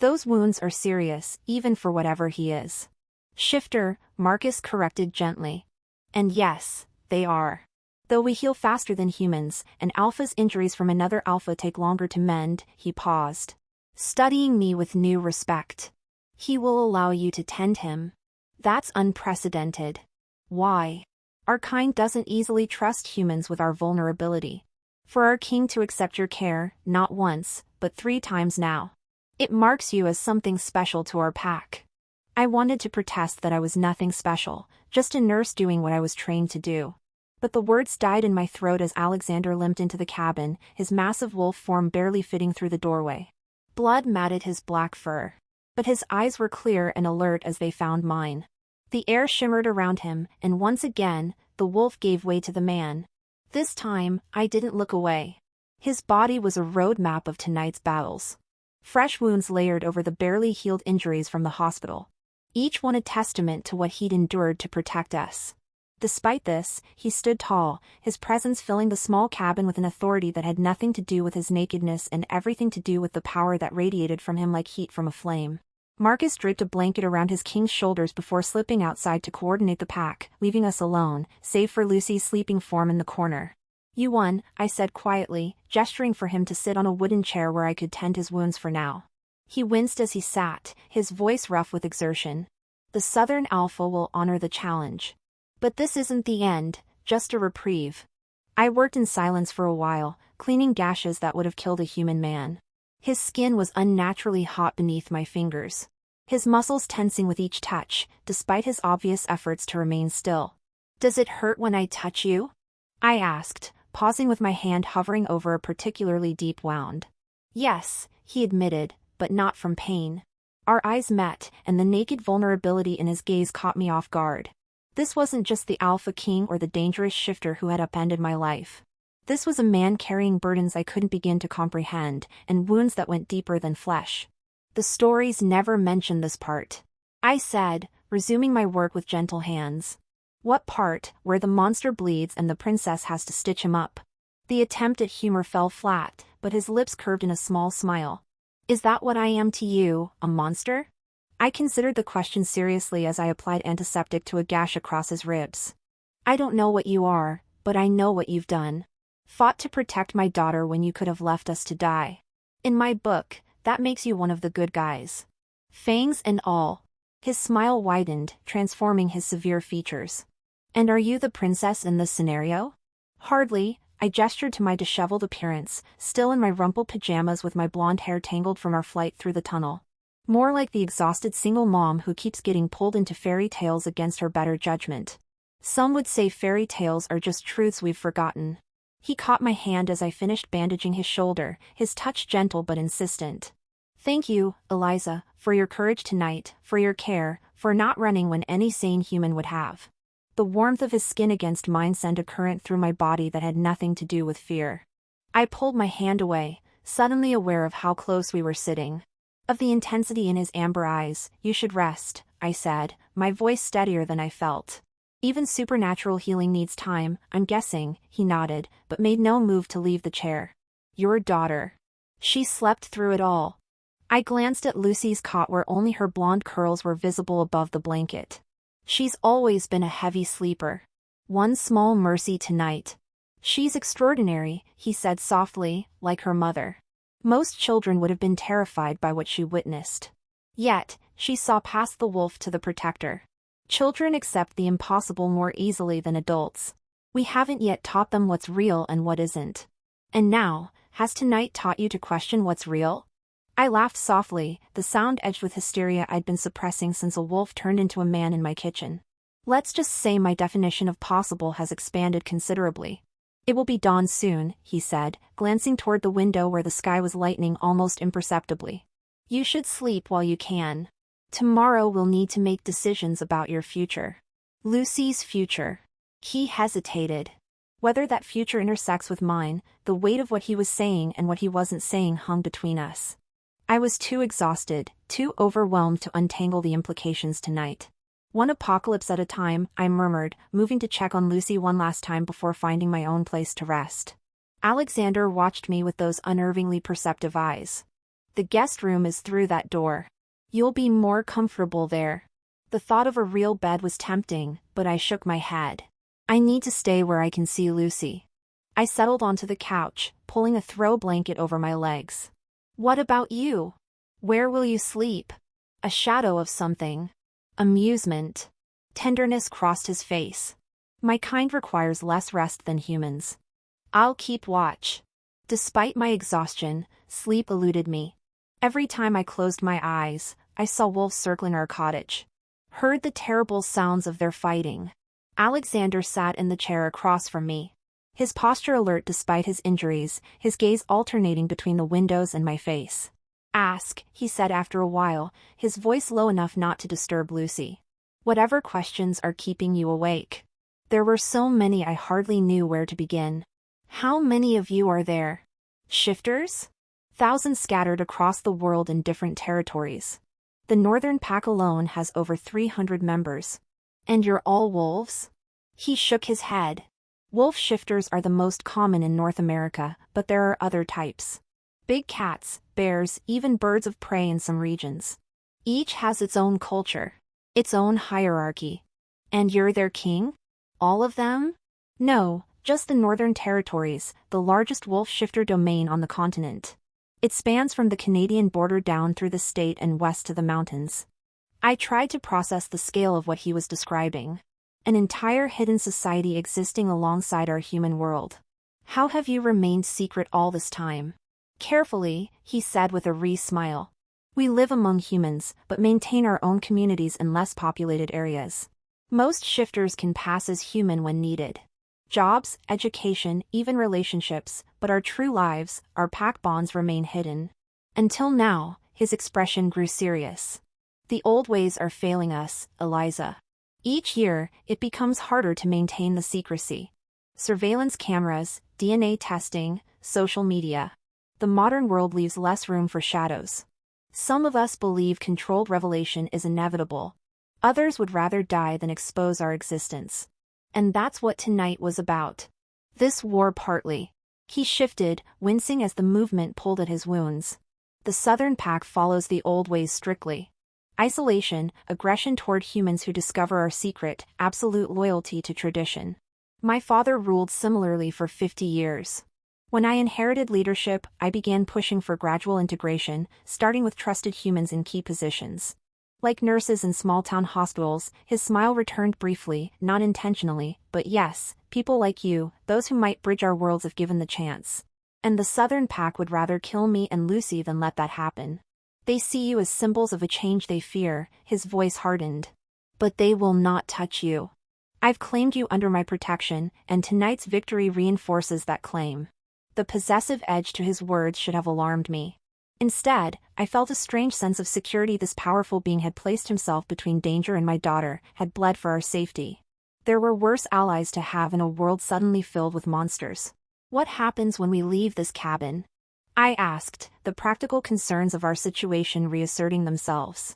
"Those wounds are serious, even for whatever he is." "Shifter," Marcus corrected gently. "And yes, they are. Though we heal faster than humans, and Alpha's injuries from another Alpha take longer to mend," he paused. studying me with new respect. He will allow you to tend him. That's unprecedented. Why? Our kind doesn't easily trust humans with our vulnerability. For our king to accept your care, not once, but 3 times now. It marks you as something special to our pack. I wanted to protest that I was nothing special, just a nurse doing what I was trained to do. But the words died in my throat as Alexander limped into the cabin, his massive wolf form barely fitting through the doorway. Blood matted his black fur. But his eyes were clear and alert as they found mine. The air shimmered around him, and once again, the wolf gave way to the man. This time, I didn't look away. His body was a road map of tonight's battles. Fresh wounds layered over the barely healed injuries from the hospital. Each one a testament to what he'd endured to protect us. Despite this, he stood tall, his presence filling the small cabin with an authority that had nothing to do with his nakedness and everything to do with the power that radiated from him like heat from a flame. Marcus draped a blanket around his king's shoulders before slipping outside to coordinate the pack, leaving us alone, save for Lucy's sleeping form in the corner. You won, I said quietly, gesturing for him to sit on a wooden chair where I could tend his wounds for now. He winced as he sat, his voice rough with exertion. The Southern Alpha will honor the challenge. But this isn't the end, just a reprieve. I worked in silence for a while, cleaning gashes that would have killed a human man. His skin was unnaturally hot beneath my fingers. His muscles tensing with each touch, despite his obvious efforts to remain still. Does it hurt when I touch you? I asked, pausing with my hand hovering over a particularly deep wound. Yes, he admitted, but not from pain. Our eyes met, and the naked vulnerability in his gaze caught me off guard. This wasn't just the Alpha King or the dangerous shifter who had upended my life. This was a man carrying burdens I couldn't begin to comprehend, and wounds that went deeper than flesh. The stories never mentioned this part. I said, resuming my work with gentle hands. What part, where the monster bleeds and the princess has to stitch him up? The attempt at humor fell flat, but his lips curved in a small smile. Is that what I am to you, a monster? I considered the question seriously as I applied antiseptic to a gash across his ribs. I don't know what you are, but I know what you've done. Fought to protect my daughter when you could have left us to die. In my book, that makes you one of the good guys. Fangs and all. His smile widened, transforming his severe features. And are you the princess in this scenario? Hardly. I gestured to my disheveled appearance, still in my rumpled pajamas with my blonde hair tangled from our flight through the tunnel. More like the exhausted single mom who keeps getting pulled into fairy tales against her better judgment. Some would say fairy tales are just truths we've forgotten. He caught my hand as I finished bandaging his shoulder, his touch gentle but insistent. Thank you, Eliza, for your courage tonight, for your care, for not running when any sane human would have. The warmth of his skin against mine sent a current through my body that had nothing to do with fear. I pulled my hand away, suddenly aware of how close we were sitting. Of the intensity in his amber eyes. You should rest, I said, my voice steadier than I felt. Even supernatural healing needs time, I'm guessing, he nodded, but made no move to leave the chair. Your daughter. She slept through it all. I glanced at Lucy's cot where only her blonde curls were visible above the blanket. She's always been a heavy sleeper. One small mercy tonight. She's extraordinary, he said softly, like her mother. Most children would have been terrified by what she witnessed. Yet, she saw past the wolf to the protector. Children accept the impossible more easily than adults. We haven't yet taught them what's real and what isn't. And now, has tonight taught you to question what's real? I laughed softly, the sound edged with hysteria I'd been suppressing since a wolf turned into a man in my kitchen. Let's just say my definition of possible has expanded considerably. It will be dawn soon, he said, glancing toward the window where the sky was lightening almost imperceptibly. You should sleep while you can. Tomorrow we'll need to make decisions about your future. Lucy's future. He hesitated. Whether that future intersects with mine, the weight of what he was saying and what he wasn't saying hung between us. I was too exhausted, too overwhelmed to untangle the implications tonight. One apocalypse at a time, I murmured, moving to check on Lucy one last time before finding my own place to rest. Alexander watched me with those unnervingly perceptive eyes. The guest room is through that door. You'll be more comfortable there. The thought of a real bed was tempting, but I shook my head. I need to stay where I can see Lucy. I settled onto the couch, pulling a throw blanket over my legs. What about you? Where will you sleep? A shadow of something. Amusement. Tenderness crossed his face. My kind requires less rest than humans. I'll keep watch. Despite my exhaustion, sleep eluded me. Every time I closed my eyes, I saw wolves circling our cottage. Heard the terrible sounds of their fighting. Alexander sat in the chair across from me. His posture alert despite his injuries, his gaze alternating between the windows and my face. Ask, he said after a while, his voice low enough not to disturb Lucy. Whatever questions are keeping you awake. There were so many I hardly knew where to begin. How many of you are there? Shifters? Thousands scattered across the world in different territories. The northern pack alone has over 300 members. And you're all wolves? He shook his head. Wolf shifters are the most common in North America, but there are other types. Big cats, bears, even birds of prey in some regions. Each has its own culture, its own hierarchy. And you're their king? All of them? No, just the Northern Territories, the largest wolf shifter domain on the continent. It spans from the Canadian border down through the state and west to the mountains. I tried to process the scale of what he was describing. An entire hidden society existing alongside our human world. How have you remained secret all this time? Carefully, he said with a wry smile. We live among humans, but maintain our own communities in less populated areas. Most shifters can pass as human when needed. Jobs, education, even relationships, but our true lives, our pack bonds remain hidden. Until now, his expression grew serious. The old ways are failing us, Eliza. Each year, it becomes harder to maintain the secrecy. Surveillance cameras, DNA testing, social media. The modern world leaves less room for shadows. Some of us believe controlled revelation is inevitable. Others would rather die than expose our existence. And that's what tonight was about. This war partly. He shifted, wincing as the movement pulled at his wounds. The southern pack follows the old ways strictly. Isolation, aggression toward humans who discover our secret, absolute loyalty to tradition. My father ruled similarly for 50 years. When I inherited leadership, I began pushing for gradual integration, starting with trusted humans in key positions. Like nurses in small-town hospitals, his smile returned briefly, not intentionally, but yes, people like you, those who might bridge our worlds if given the chance. And the southern pack would rather kill me and Lucy than let that happen. They see you as symbols of a change they fear, his voice hardened. But they will not touch you. I've claimed you under my protection, and tonight's victory reinforces that claim. The possessive edge to his words should have alarmed me. Instead, I felt a strange sense of security. This powerful being had placed himself between danger and my daughter, had bled for our safety. There were worse allies to have in a world suddenly filled with monsters. What happens when we leave this cabin? I asked, the practical concerns of our situation reasserting themselves.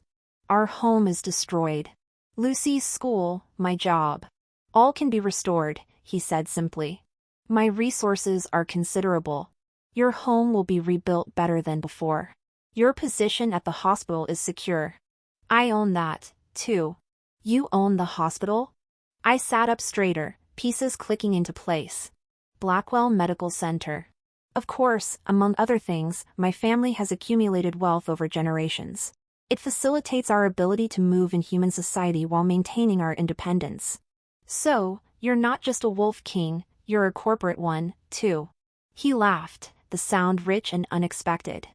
Our home is destroyed. Lucy's school, my job. All can be restored, he said simply. My resources are considerable. Your home will be rebuilt better than before. Your position at the hospital is secure. I own that, too. You own the hospital? I sat up straighter, pieces clicking into place. Blackwell Medical Center. Of course, among other things, my family has accumulated wealth over generations. It facilitates our ability to move in human society while maintaining our independence. So, you're not just a wolf king, you're a corporate one, too. He laughed, the sound rich and unexpected.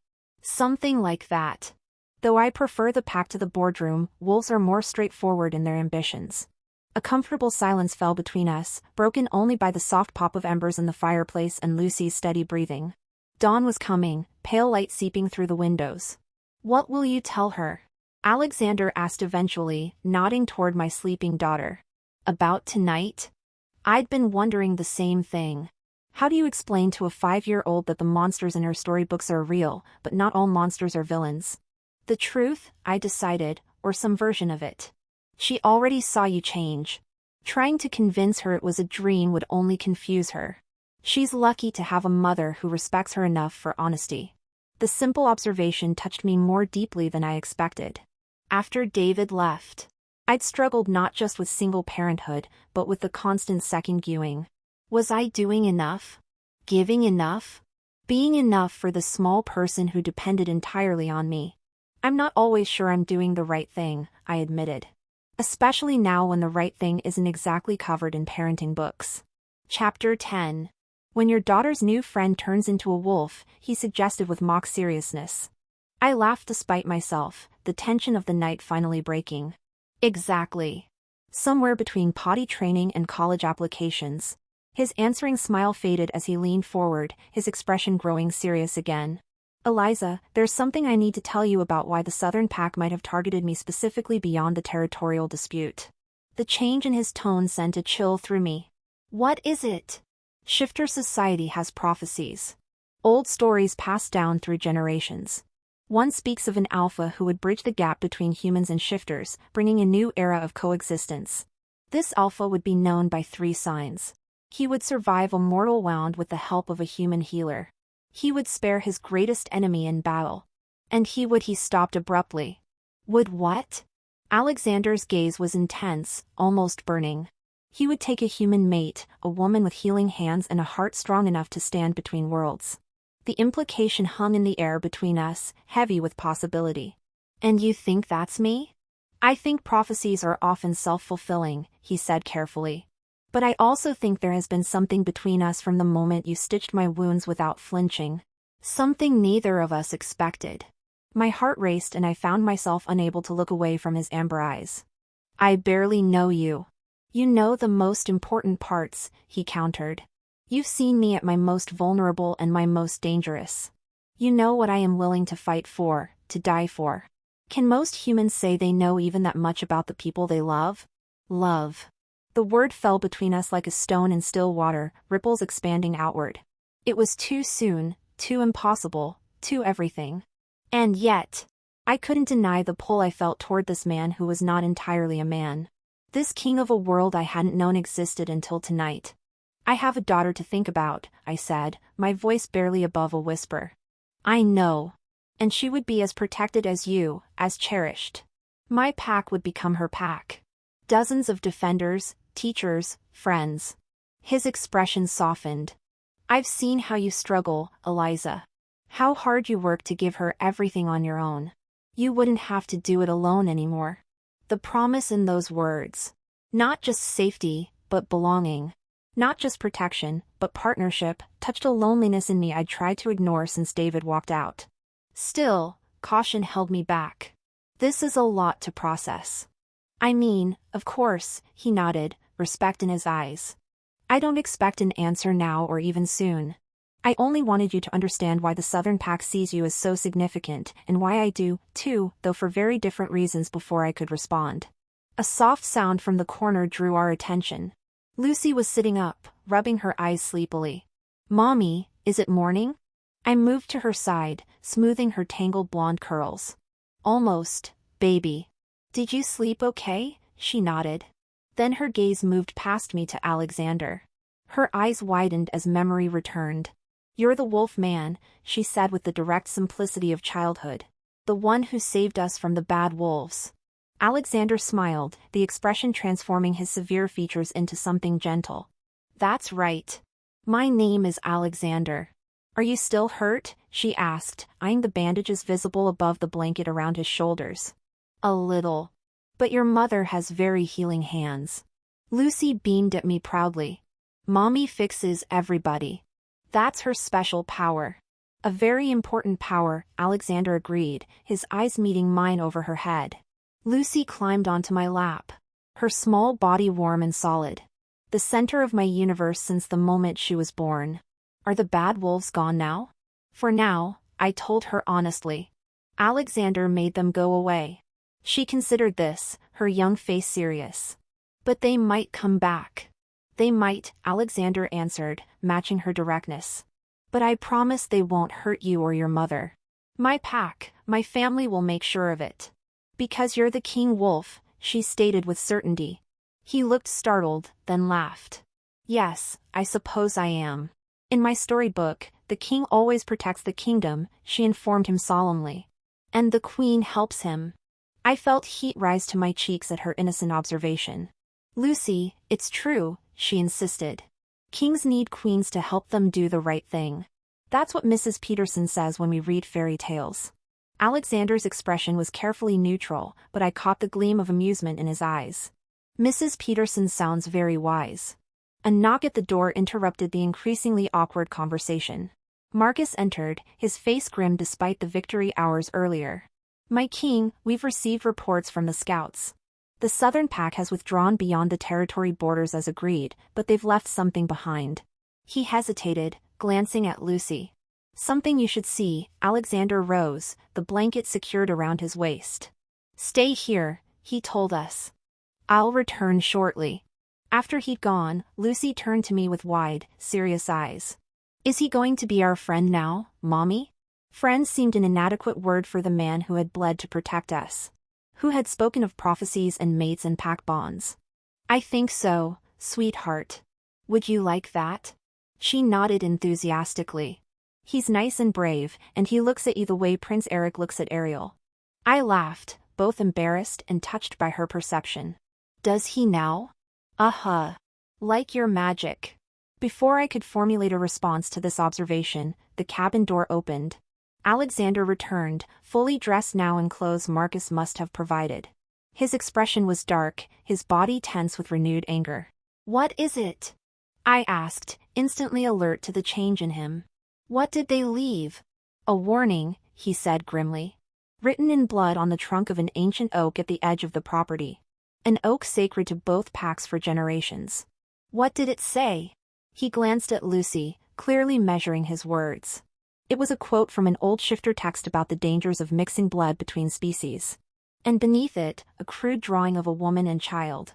Something like that. Though I prefer the pack to the boardroom, wolves are more straightforward in their ambitions. A comfortable silence fell between us, broken only by the soft pop of embers in the fireplace and Lucy's steady breathing. Dawn was coming, pale light seeping through the windows. What will you tell her? Alexander asked eventually, nodding toward my sleeping daughter. About tonight? I'd been wondering the same thing. How do you explain to a 5-year-old that the monsters in her storybooks are real, but not all monsters are villains? The truth, I decided, or some version of it. She already saw you change. Trying to convince her it was a dream would only confuse her. She's lucky to have a mother who respects her enough for honesty. The simple observation touched me more deeply than I expected. After David left, I'd struggled not just with single parenthood, but with the constant second-guessing. Was I doing enough? Giving enough? Being enough for the small person who depended entirely on me? I'm not always sure I'm doing the right thing, I admitted. Especially now when the right thing isn't exactly covered in parenting books. Chapter 10. When your daughter's new friend turns into a wolf, he suggested with mock seriousness. I laughed despite myself, the tension of the night finally breaking. Exactly. Somewhere between potty training and college applications. His answering smile faded as he leaned forward, his expression growing serious again. Eliza, there's something I need to tell you about why the Southern Pack might have targeted me specifically beyond the territorial dispute. The change in his tone sent a chill through me. What is it? Shifter society has prophecies. Old stories passed down through generations. One speaks of an alpha who would bridge the gap between humans and shifters, bringing a new era of coexistence. This alpha would be known by 3 signs. He would survive a mortal wound with the help of a human healer. He would spare his greatest enemy in battle. And he stopped abruptly. Would what? Alexander's gaze was intense, almost burning. He would take a human mate, a woman with healing hands and a heart strong enough to stand between worlds. The implication hung in the air between us, heavy with possibility. And you think that's me? I think prophecies are often self-fulfilling, he said carefully. But I also think there has been something between us from the moment you stitched my wounds without flinching. Something neither of us expected. My heart raced and I found myself unable to look away from his amber eyes. I barely know you. You know the most important parts, he countered. You've seen me at my most vulnerable and my most dangerous. You know what I am willing to fight for, to die for. Can most humans say they know even that much about the people they love? Love. The word fell between us like a stone in still water, ripples expanding outward. It was too soon, too impossible, too everything. And yet, I couldn't deny the pull I felt toward this man who was not entirely a man. This king of a world I hadn't known existed until tonight. I have a daughter to think about, I said, my voice barely above a whisper. I know. And she would be as protected as you, as cherished. My pack would become her pack. Dozens of defenders, teachers, friends. His expression softened. I've seen how you struggle, Eliza. How hard you work to give her everything on your own. You wouldn't have to do it alone anymore. The promise in those words. Not just safety, but belonging. Not just protection, but partnership, touched a loneliness in me I'd tried to ignore since David walked out. Still, caution held me back. This is a lot to process. I mean, of course, he nodded, respect in his eyes. I don't expect an answer now or even soon. I only wanted you to understand why the Southern Pack sees you as so significant, and why I do, too, though for very different reasons before I could respond. A soft sound from the corner drew our attention. Lucy was sitting up, rubbing her eyes sleepily. Mommy, is it morning? I moved to her side, smoothing her tangled blonde curls. Almost, baby. Did you sleep okay? She nodded. Then her gaze moved past me to Alexander. Her eyes widened as memory returned. You're the wolf man, she said with the direct simplicity of childhood. The one who saved us from the bad wolves. Alexander smiled, the expression transforming his severe features into something gentle. That's right. My name is Alexander. Are you still hurt? She asked, eyeing the bandages visible above the blanket around his shoulders. A little. But your mother has very healing hands. Lucy beamed at me proudly. Mommy fixes everybody. That's her special power. A very important power, Alexander agreed, his eyes meeting mine over her head. Lucy climbed onto my lap. Her small body warm and solid. The center of my universe since the moment she was born. Are the bad wolves gone now? For now, I told her honestly. Alexander made them go away. She considered this, her young face serious. But they might come back. They might, Alexander answered, matching her directness. But I promise they won't hurt you or your mother. My pack, my family will make sure of it. Because you're the king wolf, she stated with certainty. He looked startled, then laughed. Yes, I suppose I am. In my storybook, the king always protects the kingdom, she informed him solemnly. And the queen helps him. I felt heat rise to my cheeks at her innocent observation. Lucy, it's true, she insisted. Kings need queens to help them do the right thing. That's what Mrs. Peterson says when we read fairy tales. Alexander's expression was carefully neutral, but I caught the gleam of amusement in his eyes. Mrs. Peterson sounds very wise. A knock at the door interrupted the increasingly awkward conversation. Marcus entered, his face grim despite the victory hours earlier. "My king, we've received reports from the scouts. The southern pack has withdrawn beyond the territory borders as agreed, but they've left something behind." He hesitated, glancing at Lucy. "Something you should see." Alexander rose, the blanket secured around his waist. "Stay here," he told us. "I'll return shortly." After he'd gone, Lucy turned to me with wide, serious eyes. "Is he going to be our friend now, Mommy?" Friend seemed an inadequate word for the man who had bled to protect us. Who had spoken of prophecies and mates and pack bonds. "I think so, sweetheart. Would you like that?" She nodded enthusiastically. "He's nice and brave, and he looks at you the way Prince Eric looks at Ariel." I laughed, both embarrassed and touched by her perception. "Does he now?" "Uh-huh. Like your magic." Before I could formulate a response to this observation, the cabin door opened. Alexander returned, fully dressed now in clothes Marcus must have provided. His expression was dark, his body tense with renewed anger. "What is it?" I asked, instantly alert to the change in him. "What did they leave?" "A warning," he said grimly. "Written in blood on the trunk of an ancient oak at the edge of the property. An oak sacred to both packs for generations." "What did it say?" He glanced at Lucy, clearly measuring his words. It was a quote from an old shifter text about the dangers of mixing blood between species. And beneath it, a crude drawing of a woman and child.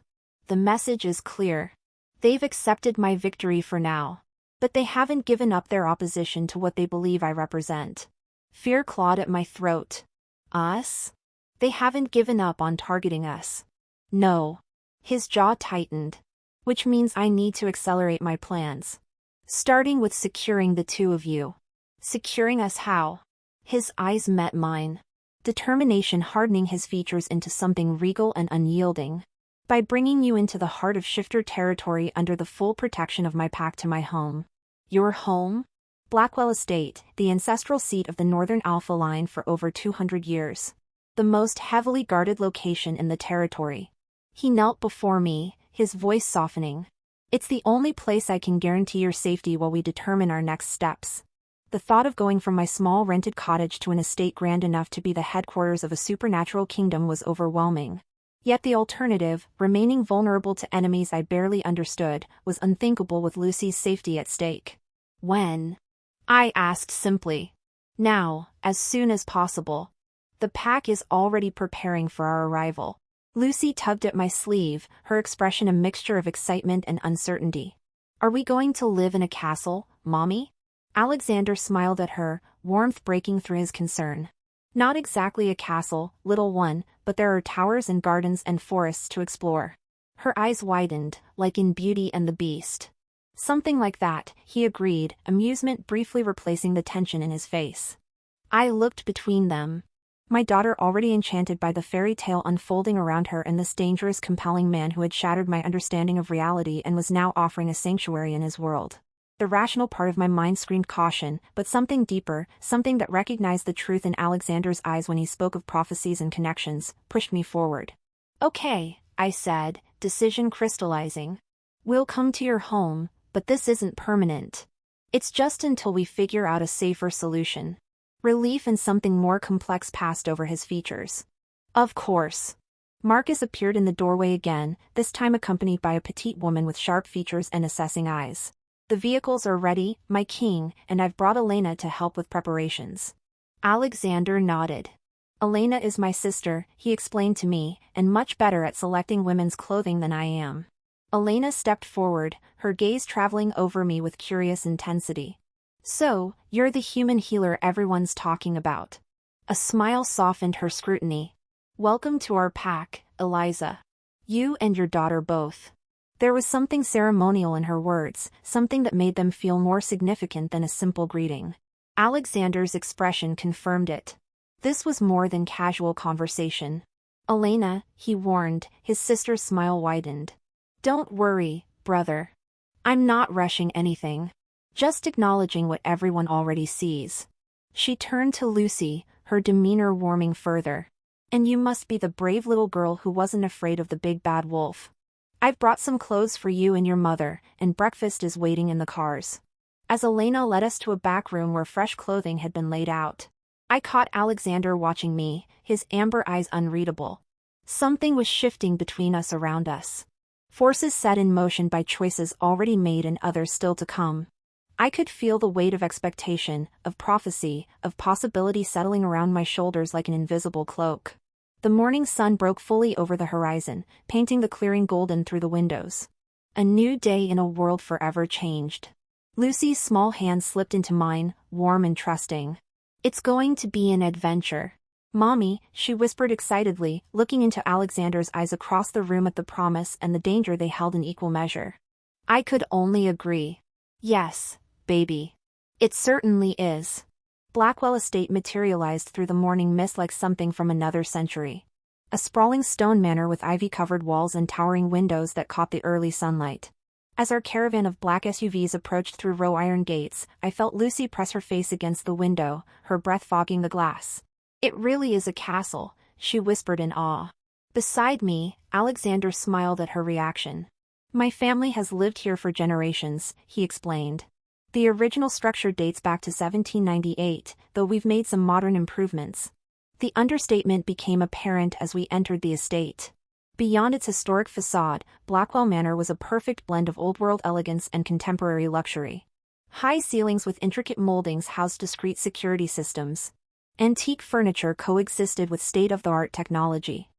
"The message is clear. They've accepted my victory for now. But they haven't given up their opposition to what they believe I represent." Fear clawed at my throat. "Us? They haven't given up on targeting us." "No." His jaw tightened. "Which means I need to accelerate my plans. Starting with securing the two of you." "Securing us how?" His eyes met mine. Determination hardening his features into something regal and unyielding. "By bringing you into the heart of shifter territory under the full protection of my pack to my home." "Your home?" "Blackwell Estate, the ancestral seat of the Northern Alpha line for over 200 years. The most heavily guarded location in the territory." He knelt before me, his voice softening. "It's the only place I can guarantee your safety while we determine our next steps." The thought of going from my small rented cottage to an estate grand enough to be the headquarters of a supernatural kingdom was overwhelming. Yet the alternative, remaining vulnerable to enemies I barely understood, was unthinkable with Lucy's safety at stake. "When?" I asked simply. "Now, as soon as possible. The pack is already preparing for our arrival." Lucy tugged at my sleeve, her expression a mixture of excitement and uncertainty. "Are we going to live in a castle, Mommy?" Alexander smiled at her, warmth breaking through his concern. "Not exactly a castle, little one, but there are towers and gardens and forests to explore." Her eyes widened, like in Beauty and the Beast. "Something like that," he agreed, amusement briefly replacing the tension in his face. I looked between them. My daughter already enchanted by the fairy tale unfolding around her and this dangerous compelling man who had shattered my understanding of reality and was now offering a sanctuary in his world. The rational part of my mind screamed caution, but something deeper, something that recognized the truth in Alexander's eyes when he spoke of prophecies and connections, pushed me forward. "Okay," I said, decision crystallizing. "We'll come to your home, but this isn't permanent. It's just until we figure out a safer solution." Relief and something more complex passed over his features. "Of course." Marcus appeared in the doorway again, this time accompanied by a petite woman with sharp features and assessing eyes. "The vehicles are ready, my king, and I've brought Elena to help with preparations." Alexander nodded. "Elena is my sister," he explained to me, "and much better at selecting women's clothing than I am." Elena stepped forward, her gaze traveling over me with curious intensity. "So, you're the human healer everyone's talking about." A smile softened her scrutiny. "Welcome to our pack, Eliza. You and your daughter both." There was something ceremonial in her words, something that made them feel more significant than a simple greeting. Alexander's expression confirmed it. This was more than casual conversation. "Elena," he warned, his sister's smile widened. "Don't worry, brother. I'm not rushing anything. Just acknowledging what everyone already sees." She turned to Lucy, her demeanor warming further. "And you must be the brave little girl who wasn't afraid of the big bad wolf. I've brought some clothes for you and your mother, and breakfast is waiting in the cars." As Elena led us to a back room where fresh clothing had been laid out, I caught Alexander watching me, his amber eyes unreadable. Something was shifting between us, around us. Forces set in motion by choices already made and others still to come. I could feel the weight of expectation, of prophecy, of possibility settling around my shoulders like an invisible cloak. The morning sun broke fully over the horizon, painting the clearing golden through the windows. A new day in a world forever changed. Lucy's small hand slipped into mine, warm and trusting. "It's going to be an adventure, Mommy," she whispered excitedly, looking into Alexander's eyes across the room at the promise and the danger they held in equal measure. I could only agree. "Yes, baby. It certainly is." Blackwell Estate materialized through the morning mist like something from another century. A sprawling stone manor with ivy-covered walls and towering windows that caught the early sunlight. As our caravan of black SUVs approached through row-iron gates, I felt Lucy press her face against the window, her breath fogging the glass. "It really is a castle," she whispered in awe. Beside me, Alexander smiled at her reaction. "My family has lived here for generations," he explained. "The original structure dates back to 1798, though we've made some modern improvements." The understatement became apparent as we entered the estate. Beyond its historic facade, Blackwell Manor was a perfect blend of old-world elegance and contemporary luxury. High ceilings with intricate moldings housed discreet security systems. Antique furniture coexisted with state-of-the-art technology.